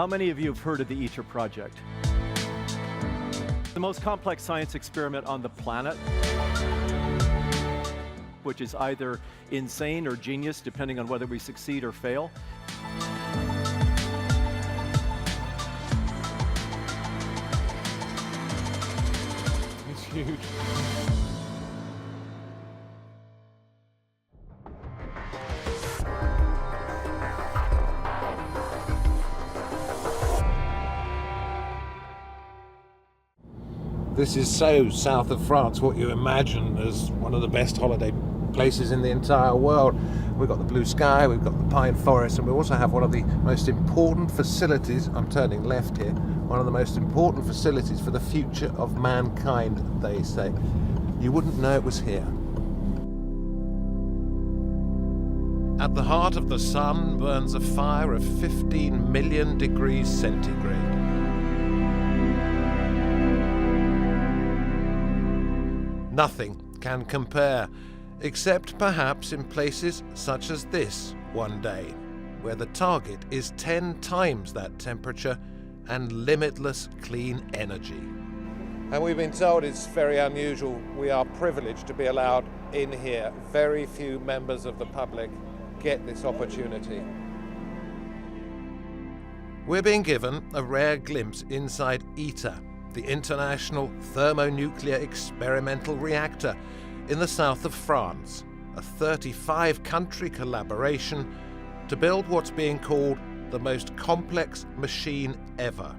How many of you have heard of the Iter project? The most complex science experiment on the planet, which is either insane or genius, depending on whether we succeed or fail. It's huge. This is so south of France, what you imagine as one of the best holiday places in the entire world. We've got the blue sky, we've got the pine forest, and we also have one of the most important facilities, I'm turning left here, one of the most important facilities for the future of mankind, they say. You wouldn't know it was here. At the heart of the sun burns a fire of 15 million degrees centigrade. Nothing can compare, except perhaps in places such as this one day, where the target is 10 times that temperature and limitless clean energy. And we've been told it's very unusual. We are privileged to be allowed in here. Very few members of the public get this opportunity. We're being given a rare glimpse inside Iter, the International Thermonuclear Experimental Reactor in the south of France, a 35-country collaboration to build what's being called the most complex machine ever.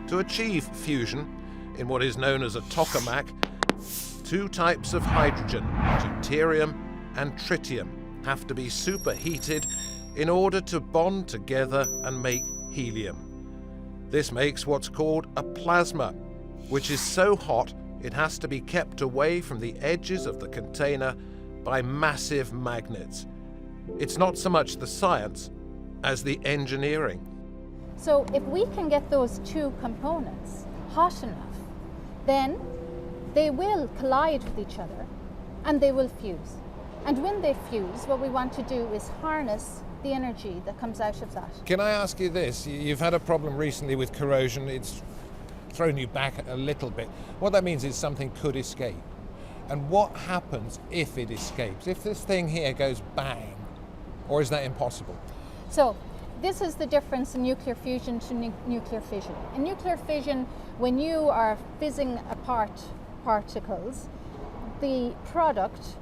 To achieve fusion in what is known as a tokamak, two types of hydrogen, deuterium and tritium, have to be superheated in order to bond together and make helium. This makes what's called a plasma, which is so hot it has to be kept away from the edges of the container by massive magnets. It's not so much the science as the engineering. So if we can get those two components hot enough, then they will collide with each other and they will fuse. And when they fuse, what we want to do is harness the energy that comes out of that. Can I ask you this? You've had a problem recently with corrosion. It's thrown you back a little bit. What that means is something could escape. And what happens if it escapes? If this thing here goes bang, or is that impossible? So this is the difference in nuclear fusion to nuclear fission. In nuclear fission, when you are fizzing apart particles, the product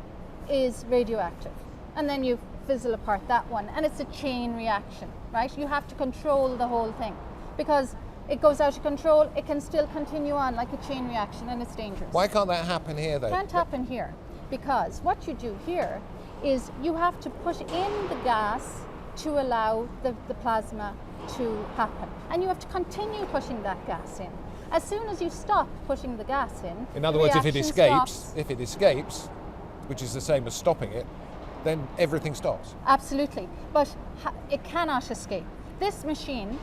is radioactive. And then you fizzle apart that one, and it's a chain reaction, right? You have to control the whole thing, because it goes out of control, it can still continue on like a chain reaction, and it's dangerous. Why can't that happen here, though? It can't happen here, because what you do here is you have to put in the gas to allow the plasma to happen, and you have to continue putting that gas in. As soon as you stop putting the gas in other words, if it stops. escapes, which is the same as stopping it, then everything stops. Absolutely, but it cannot escape. This machine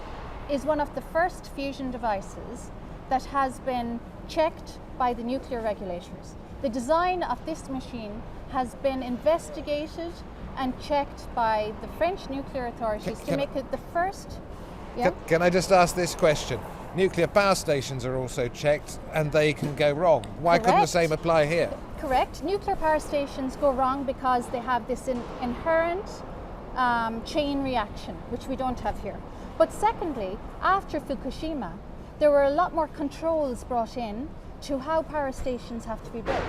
is one of the first fusion devices that has been checked by the nuclear regulators. The design of this machine has been investigated and checked by the French nuclear authorities to make it the first. Yeah? Can I just ask this question? Nuclear power stations are also checked and they can go wrong. Why couldn't the same apply here? Correct. Nuclear power stations go wrong because they have this inherent chain reaction, which we don't have here. But secondly, after Fukushima, there were a lot more controls brought in to how power stations have to be built.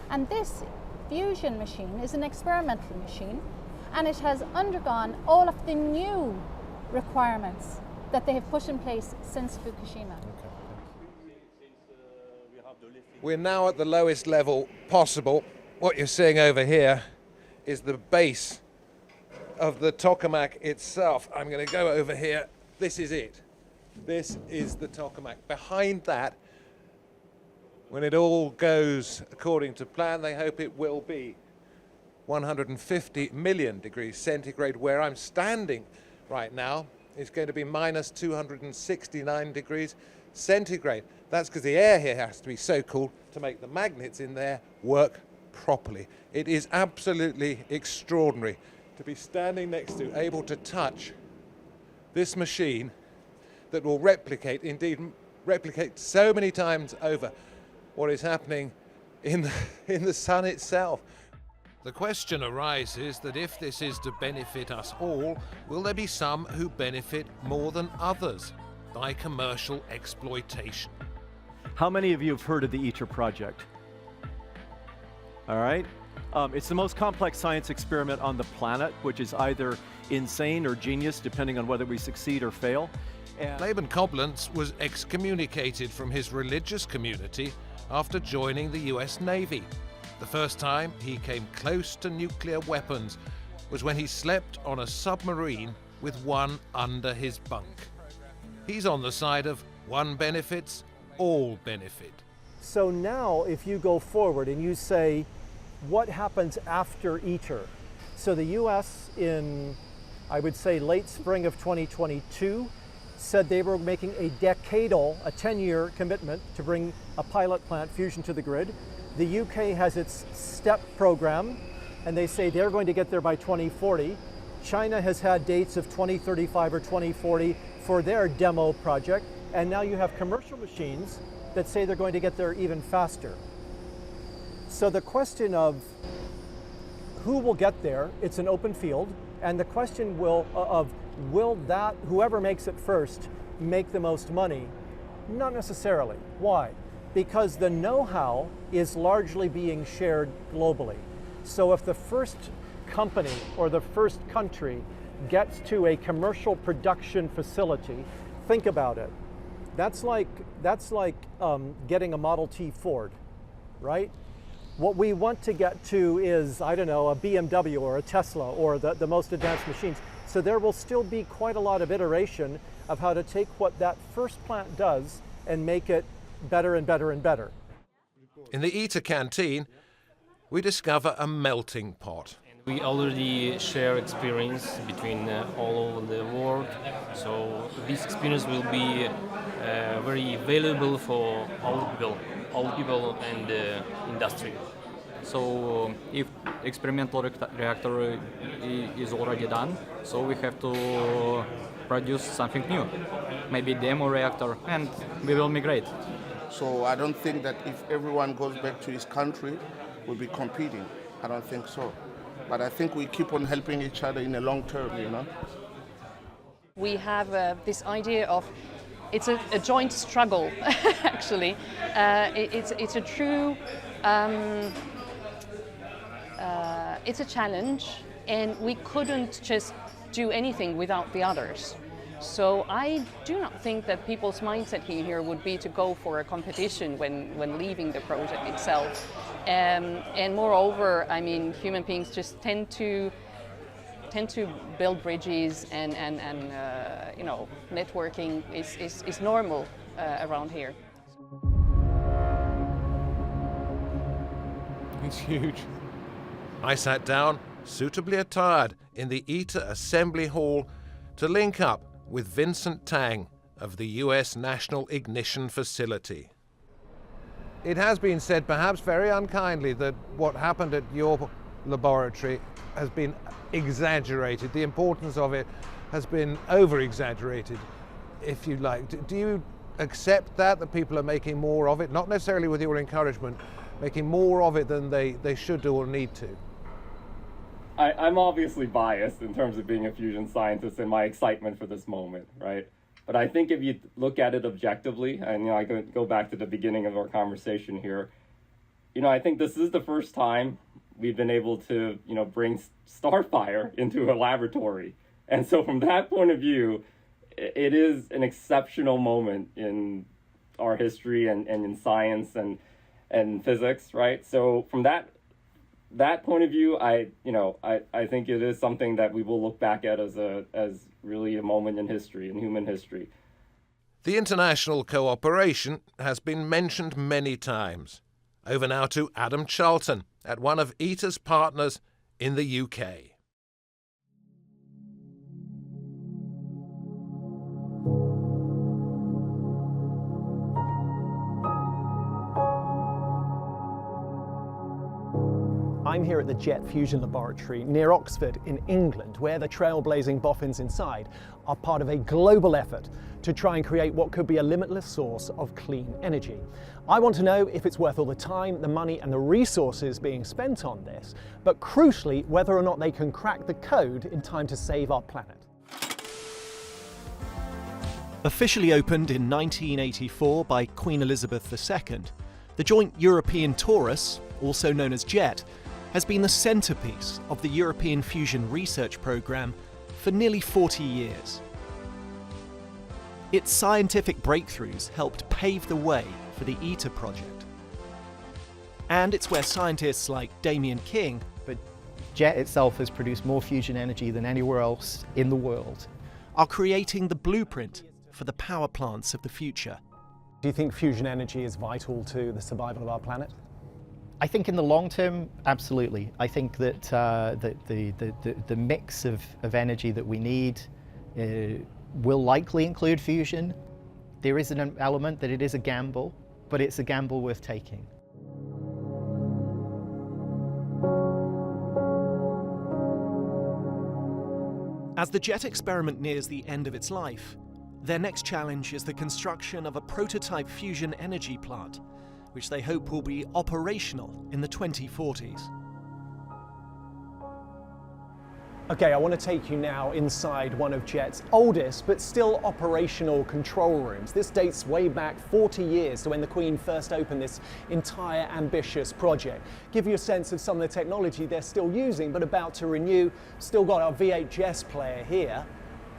And this fusion machine is an experimental machine, and it has undergone all of the new requirements that they have put in place since Fukushima. We're now at the lowest level possible. What you're seeing over here is the base of the tokamak itself. I'm going to go over here. This is it. This is the tokamak. Behind that, when it all goes according to plan, they hope it will be 150 million degrees centigrade. Where I'm standing right now is going to be minus 269 degrees centigrade. That's because the air here has to be so cool to make the magnets in there work properly. It is absolutely extraordinary. to be standing next to, able to touch this machine that will replicate, indeed replicate so many times over what is happening in the sun itself. The question arises that if this is to benefit us all, will there be some who benefit more than others by commercial exploitation? How many of you have heard of the Iter project? All right. It's the most complex science experiment on the planet, which is either insane or genius, depending on whether we succeed or fail. And Laban Koblenz was excommunicated from his religious community after joining the US Navy. The first time he came close to nuclear weapons was when he slept on a submarine with one under his bunk. He's on the side of one benefits, all benefit. So now if you go forward and you say, what happens after Iter? So the US in, I would say, late spring of 2022 said they were making a decadal, a 10-year commitment to bring a pilot plant fusion to the grid. The UK has its STEP program, and they say they're going to get there by 2040. China has had dates of 2035 or 2040 for their demo project, and now you have commercial machines that say they're going to get there even faster. So the question of who will get there, it's an open field, and the question will that, whoever makes it first, make the most money? Not necessarily. Why? Because the know-how is largely being shared globally. So if the first company or the first country gets to a commercial production facility, think about it. That's like getting a Model T Ford, right? What we want to get to is, I don't know, a BMW or a Tesla or the most advanced machines. So there will still be quite a lot of iteration of how to take what that first plant does and make it better and better and better. In the Iter canteen, we discover a melting pot. We already share experience between all over the world, so this experience will be very valuable for all people and the industry. So if experimental reactor is already done, so we have to produce something new, maybe demo reactor, and we will migrate. So I don't think that if everyone goes back to his country, we'll be competing. I don't think so. But I think we keep on helping each other in the long term, you know. We have this idea of it's a joint struggle, actually. It's a true, it's a challenge, and we couldn't just do anything without the others. So I do not think that people's mindset here would be to go for a competition when leaving the project itself. And moreover, I mean, human beings just tend to build bridges, and you know, networking is normal around here. It's huge. I sat down, suitably attired, in the Iter Assembly Hall to link up with Vincent Tang of the US National Ignition Facility. It has been said, perhaps very unkindly, that what happened at your laboratory has been exaggerated. The importance of it has been over-exaggerated, if you like. Do you accept that people are making more of it, not necessarily with your encouragement, making more of it than they should do or need to? I'm obviously biased in terms of being a fusion scientist and my excitement for this moment, right? But I think if you look at it objectively, and you know, I go back to the beginning of our conversation here, you know, I think this is the first time we've been able to, you know, bring Starfire into a laboratory. And so from that point of view, it is an exceptional moment in our history and in science and physics, right? So from that point of view, I think it is something that we will look back at as really a moment in history, in human history. The international cooperation has been mentioned many times. Over now to Adam Charlton at one of Iter's partners in the UK. I'm here at the Jet Fusion Laboratory near Oxford in England, where the trailblazing boffins inside are part of a global effort to try and create what could be a limitless source of clean energy. I want to know if it's worth all the time, the money and the resources being spent on this, but crucially, whether or not they can crack the code in time to save our planet. Officially opened in 1984 by Queen Elizabeth II, the joint European Torus, also known as JET, has been the centrepiece of the European Fusion Research Programme for nearly 40 years. Its scientific breakthroughs helped pave the way for the Iter project. And it's where scientists like Damien King, but JET itself has produced more fusion energy than anywhere else in the world, are creating the blueprint for the power plants of the future. Do you think fusion energy is vital to the survival of our planet? I think in the long term, absolutely. I think that the mix of energy that we need will likely include fusion. There is an element that it is a gamble, but it's a gamble worth taking. As the JET experiment nears the end of its life, their next challenge is the construction of a prototype fusion energy plant, which they hope will be operational in the 2040s. Okay, I want to take you now inside one of JET's oldest but still operational control rooms. This dates way back 40 years to when the Queen first opened this entire ambitious project. Give you a sense of some of the technology they're still using but about to renew. Still got our VHS player here.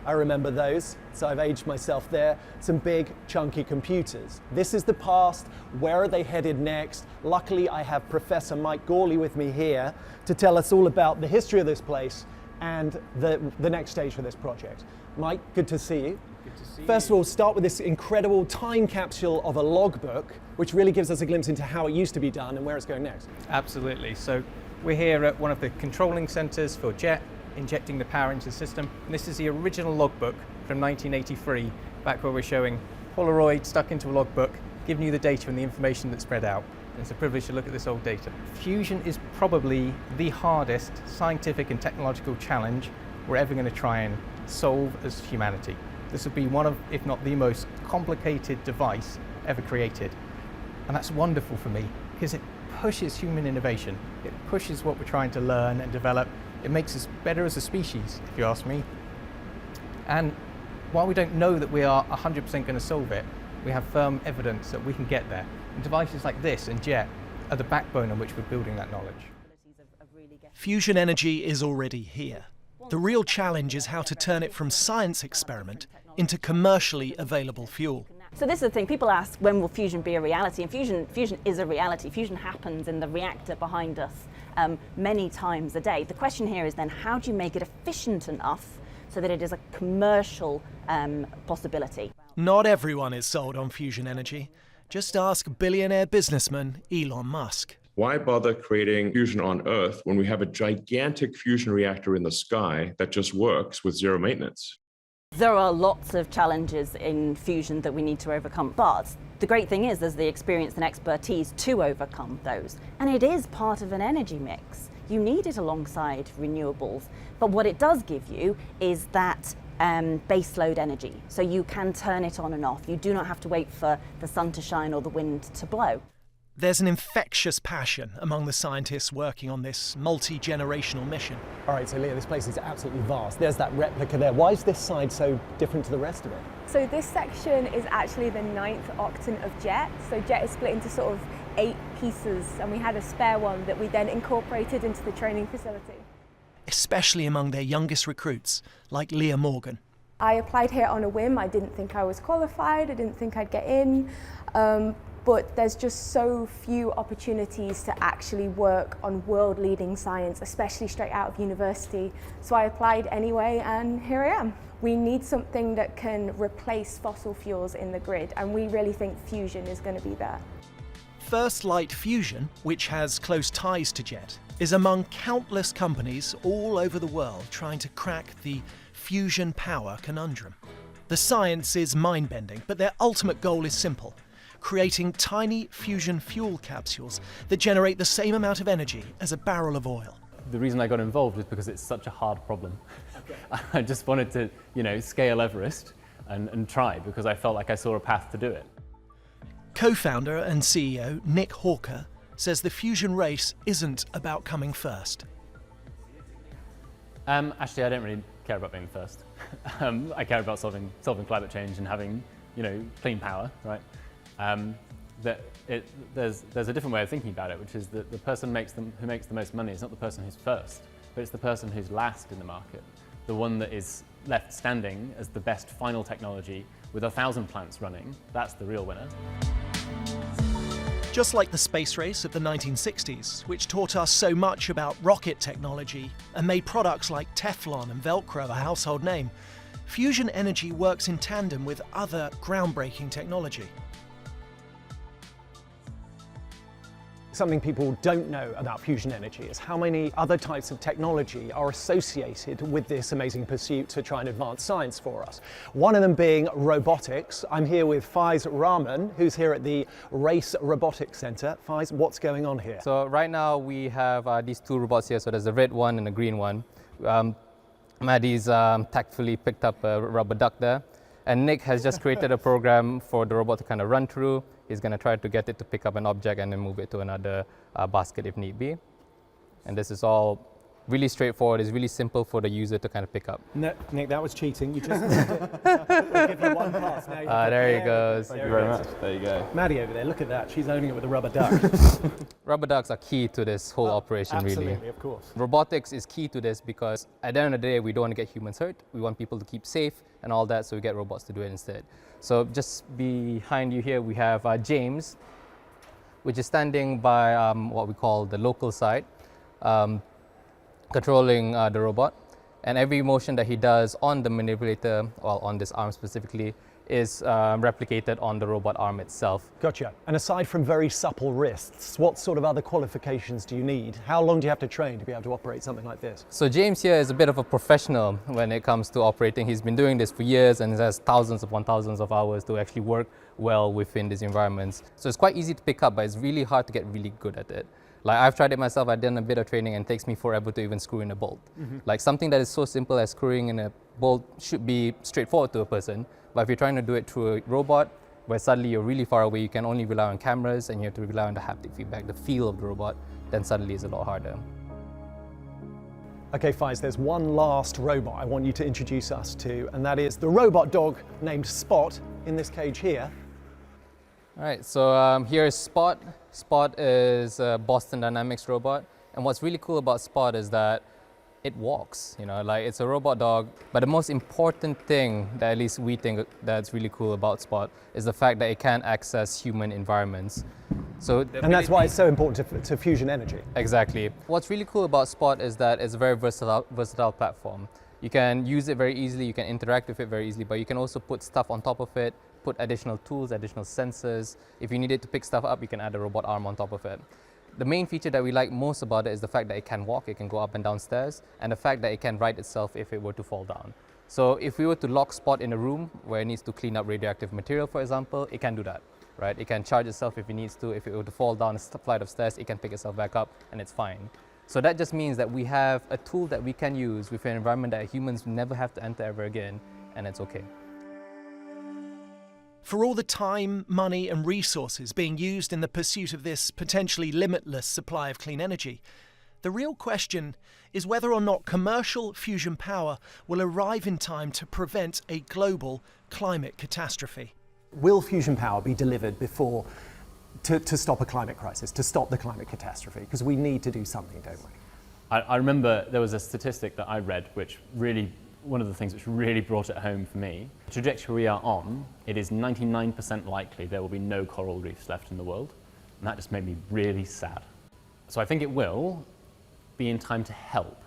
I remember those, so I've aged myself there. Some big, chunky computers. This is the past. Where are they headed next? Luckily, I have Professor Mike Gawley with me here to tell us all about the history of this place and the next stage for this project. Mike, good to see you. Good to see you. First of all, start with this incredible time capsule of a logbook, which really gives us a glimpse into how it used to be done and where it's going next. Absolutely. So we're here at one of the controlling centres for JET, injecting the power into the system. And this is the original logbook from 1983, back where we're showing Polaroid stuck into a logbook, giving you the data and the information that's spread out. And it's a privilege to look at this old data. Fusion is probably the hardest scientific and technological challenge we're ever going to try and solve as humanity. This will be one of, if not the most complicated device ever created. And that's wonderful for me, because it pushes human innovation. It pushes what we're trying to learn and develop. It makes us better as a species, if you ask me. And while we don't know that we are 100% going to solve it, we have firm evidence that we can get there. And devices like this and JET are the backbone on which we're building that knowledge. Fusion energy is already here. The real challenge is how to turn it from science experiment into commercially available fuel. So this is the thing, people ask, when will fusion be a reality? And fusion is a reality. Fusion happens in the reactor behind us many times a day. The question here is then, how do you make it efficient enough so that it is a commercial possibility? Not everyone is sold on fusion energy. Just ask billionaire businessman Elon Musk. Why bother creating fusion on Earth when we have a gigantic fusion reactor in the sky that just works with zero maintenance? There are lots of challenges in fusion that we need to overcome, but the great thing is there's the experience and expertise to overcome those. And it is part of an energy mix. You need it alongside renewables. But what it does give you is that baseload energy. So you can turn it on and off. You do not have to wait for the sun to shine or the wind to blow. There's an infectious passion among the scientists working on this multi-generational mission. All right, so Leah, this place is absolutely vast. There's that replica there. Why is this side so different to the rest of it? So this section is actually the 9th octant of JET. So JET is split into sort of 8 pieces, and we had a spare one that we then incorporated into the training facility. Especially among their youngest recruits, like Leah Morgan. I applied here on a whim. I didn't think I was qualified. I didn't think I'd get in. But there's just so few opportunities to actually work on world-leading science, especially straight out of university. So I applied anyway, and here I am. We need something that can replace fossil fuels in the grid, and we really think fusion is going to be there. First Light Fusion, which has close ties to JET, is among countless companies all over the world trying to crack the fusion power conundrum. The science is mind-bending, but their ultimate goal is simple: creating tiny fusion fuel capsules that generate the same amount of energy as a barrel of oil. The reason I got involved is because it's such a hard problem. Okay. I just wanted to, scale Everest and try, because I felt like I saw a path to do it. Co-founder and CEO Nick Hawker says the fusion race isn't about coming first. Actually, I don't really care about being first. I care about solving climate change and having, clean power, right? There's a different way of thinking about it, which is that the person who makes the most money is not the person who's first, but it's the person who's last in the market, the one that is left standing as the best final technology with 1,000 plants running. That's the real winner. Just like the space race of the 1960s, which taught us so much about rocket technology and made products like Teflon and Velcro a household name, fusion energy works in tandem with other groundbreaking technology. Something people don't know about fusion energy is how many other types of technology are associated with this amazing pursuit to try and advance science for us. One of them being robotics. I'm here with Faiz Rahman, who's here at the Race Robotics Center. Faiz, what's going on here? So right now we have these two robots here. So there's a red one and a green one. Maddie's tactfully picked up a rubber duck there. And Nick has just created a program for the robot to kind of run through. He's going to try to get it to pick up an object and then move it to another basket if need be. And this is all really straightforward. It's really simple for the user to kind of pick up. No, Nick, that was cheating. You just missed it. We'll give you one pass. Now there he goes. Thank you very much. There you go. Maddie over there, look at that. She's owning it with a rubber duck. Rubber ducks are key to this whole operation, absolutely, really. of course. Robotics is key to this because at the end of the day, we don't want to get humans hurt. We want people to keep safe and all that, so we get robots to do it instead. So just behind you here, we have James, which is standing by what we call the local side, controlling the robot. And every motion that he does on the manipulator, well, on this arm specifically, is replicated on the robot arm itself. Gotcha. And aside from very supple wrists, what sort of other qualifications do you need? How long do you have to train to be able to operate something like this? So James here is a bit of a professional when it comes to operating. He's been doing this for years and has thousands upon thousands of hours to actually work well within these environments. So it's quite easy to pick up, but it's really hard to get really good at it. Like I've tried it myself, I've done a bit of training and it takes me forever to even screw in a bolt. Like something that is so simple as screwing in a bolt should be straightforward to a person, but if you're trying to do it through a robot, where suddenly you're really far away, you can only rely on cameras and you have to rely on the haptic feedback, the feel of the robot, then suddenly it's a lot harder. Okay, Faiz, there's one last robot I want you to introduce us to, and that is the robot dog named Spot in this cage here. All right, so here's Spot. Spot is a Boston Dynamics robot, and what's really cool about Spot is that it walks, like it's a robot dog, but the most important thing that at least we think that's really cool about Spot is the fact that it can access human environments. And that's why it's so important to fusion energy. Exactly. What's really cool about Spot is that it's a very versatile platform. You can use it very easily, you can interact with it very easily, but you can also put stuff on top of it, put additional tools, additional sensors. If you needed to pick stuff up, you can add a robot arm on top of it. The main feature that we like most about it is the fact that it can walk, it can go up and down stairs, and the fact that it can right itself if it were to fall down. So if we were to lock Spot in a room where it needs to clean up radioactive material, for example, it can do that, right? It can charge itself if it needs to. If it were to fall down a flight of stairs, it can pick itself back up and it's fine. So that just means that we have a tool that we can use within an environment that humans never have to enter ever again, and it's okay. For all the time, money and resources being used in the pursuit of this potentially limitless supply of clean energy, the real question is whether or not commercial fusion power will arrive in time to prevent a global climate catastrophe. Will fusion power be delivered before to stop a climate crisis, to stop the climate catastrophe? Because we need to do something, don't we? I remember there was a statistic that I read which really, one of the things which really brought it home for me. The trajectory we are on, it is 99% likely there will be no coral reefs left in the world. And that just made me really sad. So I think it will be in time to help,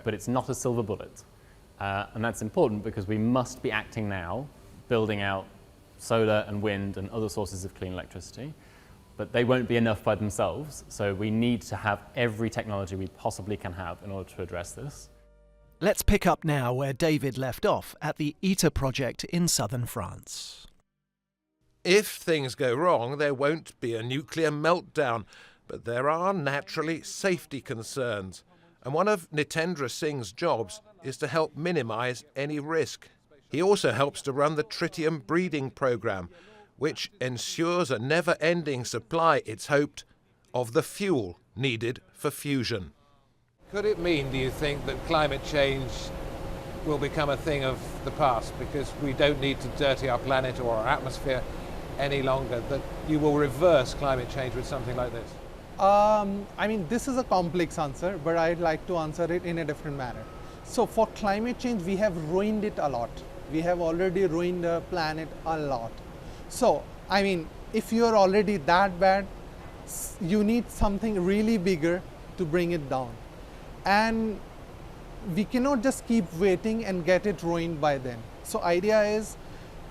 but it's not a silver bullet. And that's important because we must be acting now, building out solar and wind and other sources of clean electricity. But they won't be enough by themselves, so we need to have every technology we possibly can have in order to address this. Let's pick up now where David left off at the Iter project in southern France. If things go wrong, there won't be a nuclear meltdown, but there are naturally safety concerns. And one of Nitendra Singh's jobs is to help minimize any risk. He also helps to run the tritium breeding program, which ensures a never-ending supply, it's hoped, of the fuel needed for fusion. Could it mean, do you think, that climate change will become a thing of the past because we don't need to dirty our planet or our atmosphere any longer, that you will reverse climate change with something like this? I mean, this is a complex answer, but I'd like to answer it in a different manner. So for climate change, we have ruined it a lot. We have already ruined the planet a lot. So, I mean, if you're already that bad, you need something really bigger to bring it down. And we cannot just keep waiting and get it ruined by then. So idea is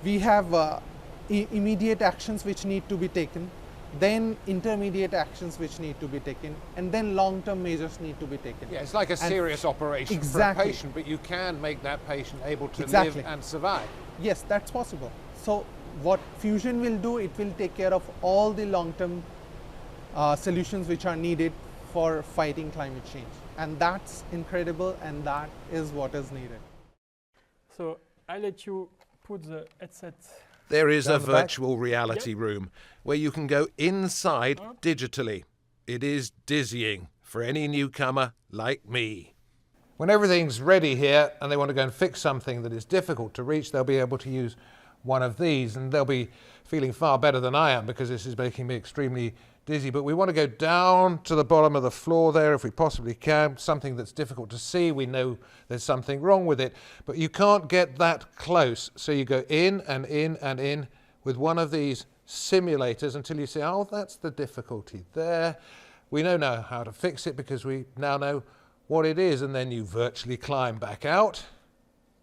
we have immediate actions which need to be taken, then intermediate actions which need to be taken, and then long-term measures need to be taken. Yeah, it's like a serious operation exactly. for a patient, but you can make that patient able to exactly. live and survive. Yes, that's possible. So what fusion will do, it will take care of all the long-term solutions which are needed for fighting climate change. And that's incredible, and that is what is needed. So I let you put the headset. There is a virtual reality room where you can go inside digitally. It is dizzying for any newcomer like me. When everything's ready here and they want to go and fix something that is difficult to reach, they'll be able to use one of these, and they'll be feeling far better than I am because this is making me extremely dizzy. But we want to go down to the bottom of the floor there if we possibly can, something that's difficult to see. We know there's something wrong with it, but you can't get that close. So you go in and in and in with one of these simulators until you say, oh, that's the difficulty there. We know now how to fix it because we now know what it is, and then you virtually climb back out.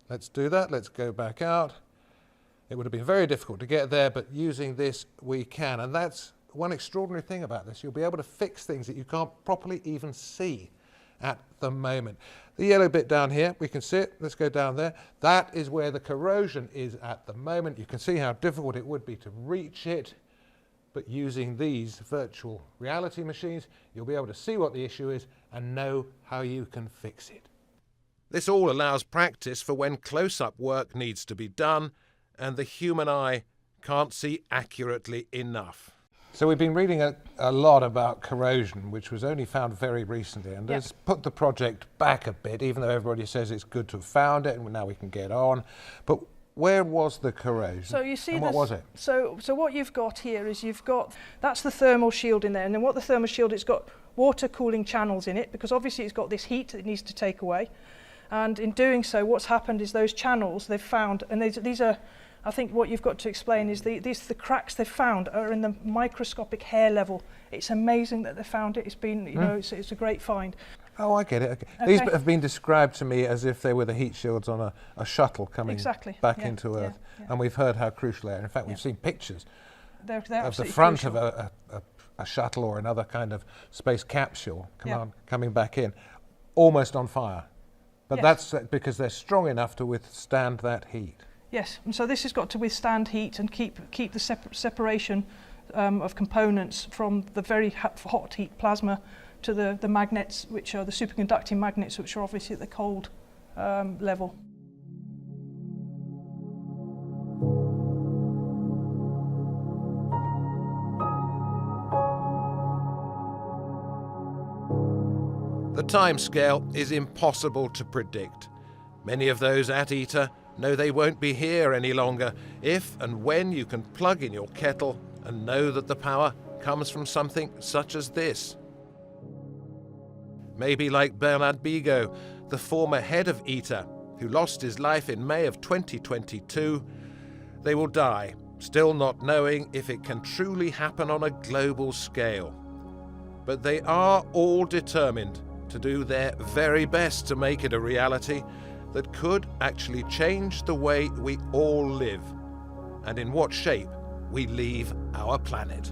Let's do that. Let's go back out. It would have been very difficult to get there, but using this we can, and that's one extraordinary thing about this. You'll be able to fix things that you can't properly even see at the moment. The yellow bit down here, we can see it. Let's go down there. That is where the corrosion is at the moment. You can see how difficult it would be to reach it, but using these virtual reality machines, you'll be able to see what the issue is and know how you can fix it. This all allows practice for when close-up work needs to be done and the human eye can't see accurately enough. So we've been reading a lot about corrosion, which was only found very recently, and let's put the project back a bit, even though everybody says it's good to have found it and now we can get on. But where was the corrosion? So you see, and what was it? So what you've got here is that's the thermal shield in there, and then what the thermal shield, it's got water cooling channels in it, because obviously it's got this heat that it needs to take away. And in doing so, what's happened is those channels they've found, and these are, I think what you've got to explain is the cracks they've found are in the microscopic hair level. It's amazing that they found it. It's been, you know, it's a great find. Oh, I get it. Okay. These have been described to me as if they were the heat shields on a shuttle coming back into Earth. And we've heard how crucial they are. In fact, we've seen pictures of the front of a shuttle or another kind of space capsule coming back in, almost on fire. But that's because they're strong enough to withstand that heat. Yes, and so this has got to withstand heat and keep the separation of components from the very hot heat plasma to the magnets, which are the superconducting magnets, which are obviously at the cold level. The timescale is impossible to predict. Many of those at Iter know they won't be here any longer if and when you can plug in your kettle and know that the power comes from something such as this. Maybe like Bernard Bigot, the former head of Iter, who lost his life in May of 2022, they will die, still not knowing if it can truly happen on a global scale. But they are all determined to do their very best to make it a reality that could actually change the way we all live and in what shape we leave our planet.